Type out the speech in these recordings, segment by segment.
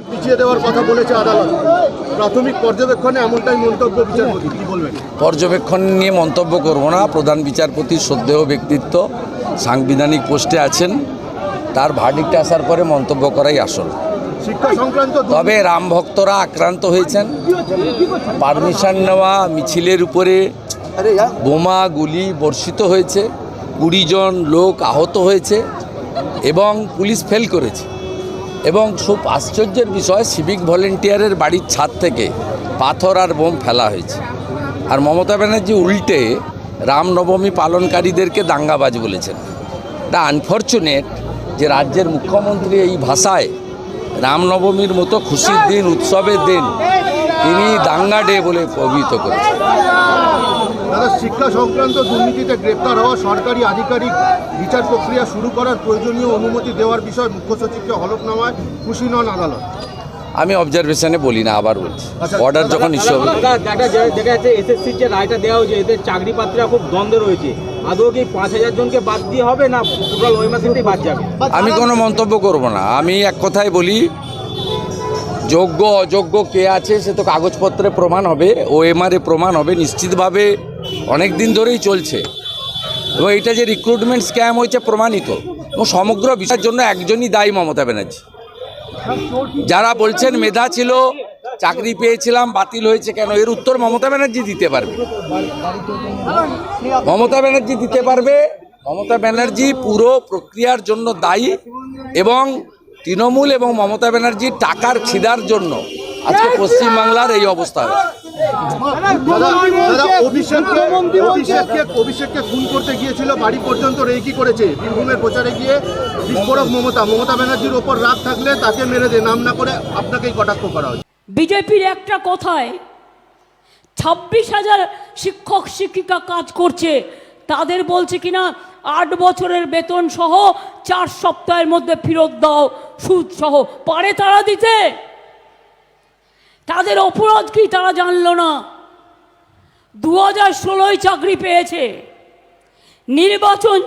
পিছিয়ে দেওয়ার কথা বলেছে আদালত। প্রাথমিক পর্যবেক্ষণে এমনটাই মন্তব্য বিচারপতি, কি বলবেন? পর্যবেক্ষণ নিয়ে মন্তব্য করব না। প্রধান বিচারপতি শ্রদ্ধেয় ব্যক্তিত্ব, সাংবিধানিক পোস্টে আছেন, তার ভার্ডিক্ট আসার পরে মন্তব্য করাই আসল। শিক্ষা সংক্রান্ত তবে রাম ভক্তরা আক্রান্ত হয়েছেন। পারমিশন নেওয়া মিছিলের উপরে বোমা গুলি বর্ষিত হয়েছে, 20 জন লোক আহত হয়েছে এবং পুলিশ ফেল করেছে। এবং খুব আশ্চর্যের বিষয়, সিভিক ভলেন্টিয়ারের বাড়ির ছাদ থেকে পাথর আর বোম ফেলা হয়েছে। আর মমতা ব্যানার্জি উল্টে রামনবমী পালনকারীদেরকে দাঙ্গাবাজ বলেছেন। এটা আনফর্চুনেট যে রাজ্যের মুখ্যমন্ত্রী এই ভাষায় রামনবমীর মতো খুশির দিন, উৎসবের দিন তিনি দাঙ্গা ডে বলে অভিহিত করেছেন। দাদা, শিক্ষা সংক্রান্ত দুর্নীতিতে গ্রেপ্তার হওয়া সরকারি আধিকারিক বিচার প্রক্রিয়া শুরু করার প্রয়োজনীয় অনুমতি দেওয়ার বিষয়ে মুখ্য সচিবকে হলফনামায় খুশি নন আদালত। আমি অবজারভেশনে বলি না, আবার বলছি, অর্ডার যখন ইস্যু হবে। দেখা যাচ্ছে এসএসসির যে রায়টা দেওয়া হয়েছে, এদের চাকরি প্রার্থীরা খুব দ্বন্দ্বে রয়েছে। আদৌ কি 5000 জনকে বাদ দিয়ে হবে না টোটাল ওই মাসেই বাদ যাবে? আমি কোনো মন্তব্য করব না। আমি এক কথাই বলি, যোগ্য অযোগ্য কে আছে সে তো কাগজপত্রে প্রমাণ হবে, ওএমআরে প্রমাণ হবে। নিশ্চিতভাবে অনেক দিন ধরেই চলছে এবং এটা যে রিক্রুটমেন্ট স্ক্যাম হয়েছে প্রমাণিত। এবং সমগ্র বিষয়ের জন্য একজনই দায়ী, মমতা ব্যানার্জি। যারা বলছেন মেধা ছিল, চাকরি পেয়েছিলাম, বাতিল হয়েছে কেন, এর উত্তর মমতা ব্যানার্জি দিতে পারবে। মমতা ব্যানার্জি দিতে পারবে। মমতা ব্যানার্জি পুরো প্রক্রিয়ার জন্য দায়ী এবং তৃণমূল এবং মমতা ব্যানার্জির টাকার খিদার জন্য আজকে পশ্চিমবাংলার এই অবস্থা হয়েছে। অভিষেককে খুন করতে গিয়েছিল, বাড়ি পর্যন্ত রেকি করেছে। বীরভূমের প্রচারে গিয়ে বিস্ফোরক মমতা ব্যানার্জির ওপর রাগ থাকলে তাকে মেরে দে, নাম না করে আপনাকেই কটাক্ষ করা হয়েছে। বিজেপির একটা কথায় 26,000 শিক্ষক শিক্ষিকা কাজ করছে, তাদের বলছে কিনা 8 বছরের বেতন সহ 4 সপ্তাহের মধ্যে ফেরত দাও, সুদ সহ। পারে তারা দিতে? তাদের অপরাধ কি তারা জানলো না? 2016 চাকরি পেয়েছে। নির্বাচন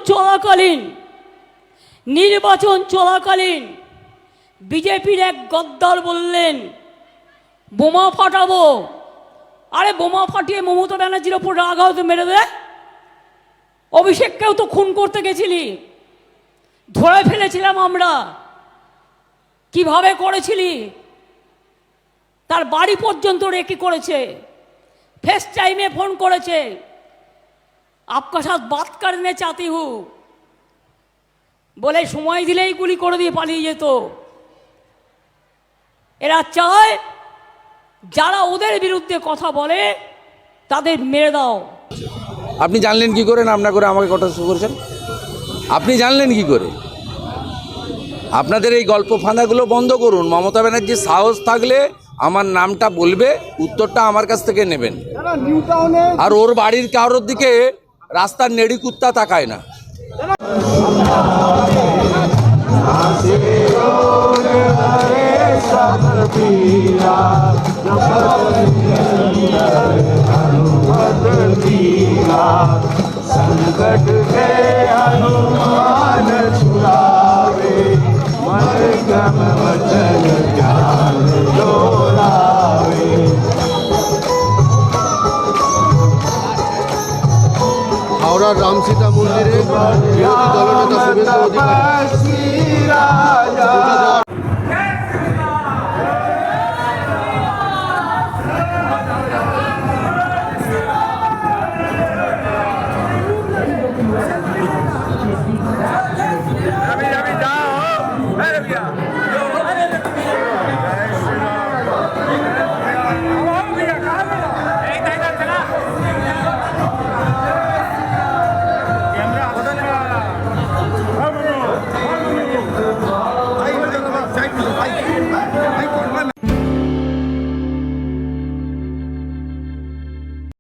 চলাকালীন বিজেপির এক গদ্দার বললেন বোমা ফাটাবো। আরে বোমা ফাটিয়ে মমতা ব্যানার্জির ওপর রাগ হয়তো মেরে দে। অভিষেককেও তো খুন করতে গেছিলি, ধরে ফেলেছিলাম আমরা। কিভাবে করেছিলি? তার বাড়ি পর্যন্ত রেকি করেছে, ফেস টাইমে ফোন করেছে, আপকা সাথ বাত করনে চাতি হু বলে সময় দিলেই গুলি করে দিয়ে পালিয়ে যেত। এরা চায় যারা ওদের বিরুদ্ধে কথা বলে তাদের মেরে দাও। আপনি জানলেন কি করে? নাম না করে আমাকে কথা শুরু করেছেন। আপনি জানলেন কি করে? আপনাদের এই গল্প ফাঁদাগুলো বন্ধ করুন। মমতা ব্যানার্জির সাহস থাকলে আমার নামটা বলবে, উত্তরটা আমার কাছ থেকে নেবেন। আর ওর বাড়ির কারোর দিকে রাস্তার নেড়ি কুত্তা তাকায় না। संकट के हनुमान छुड़ावे, मन क्रम वचन ज्ञान दोहरावे। হাওড়ার রামসীতা মন্দিরে বিরোধী দলনেতা শুভেন্দু অধিকারী